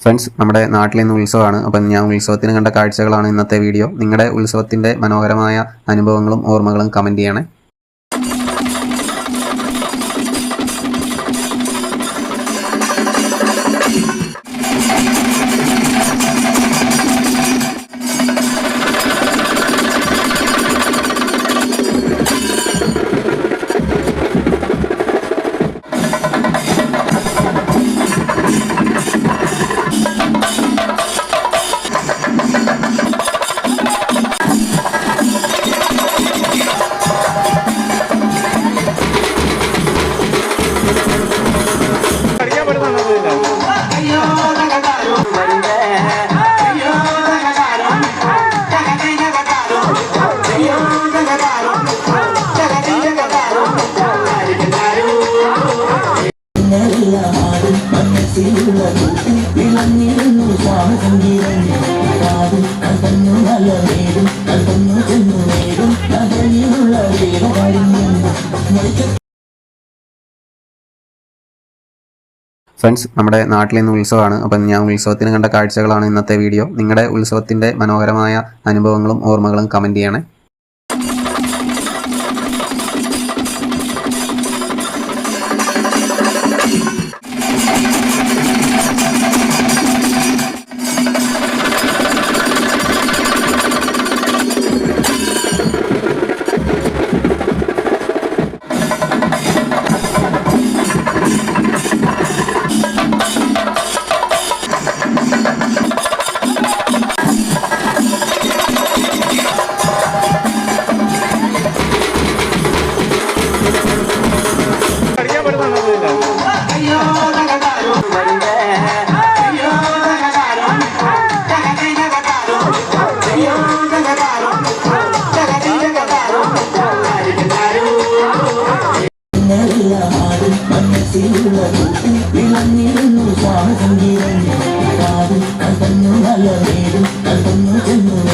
Friends, നമ്മുടെ നാട്ടിൽ ഇന്ന് ഉത്സവമാണ്. അപ്പം ഞാൻ ഉത്സവത്തിന് കണ്ട കാഴ്ചകളാണ് ഇന്നത്തെ വീഡിയോ. നിങ്ങളുടെ ഉത്സവത്തിൻ്റെ മനോഹരമായ അനുഭവങ്ങളും ഓർമ്മകളും കമൻറ്റ് ചെയ്യണേ. ഫ്രണ്ട്സ്, നമ്മുടെ നാട്ടിൽ ഇന്ന് ഉത്സവമാണ്. അപ്പം ഞാൻ ഉത്സവത്തിന് കണ്ട കാഴ്ചകളാണ് ഇന്നത്തെ വീഡിയോ. നിങ്ങളുടെ ഉത്സവത്തിൻ്റെ മനോഹരമായ അനുഭവങ്ങളും ഓർമ്മകളും കമൻറ്റ് ചെയ്യണേ. Sangeetam,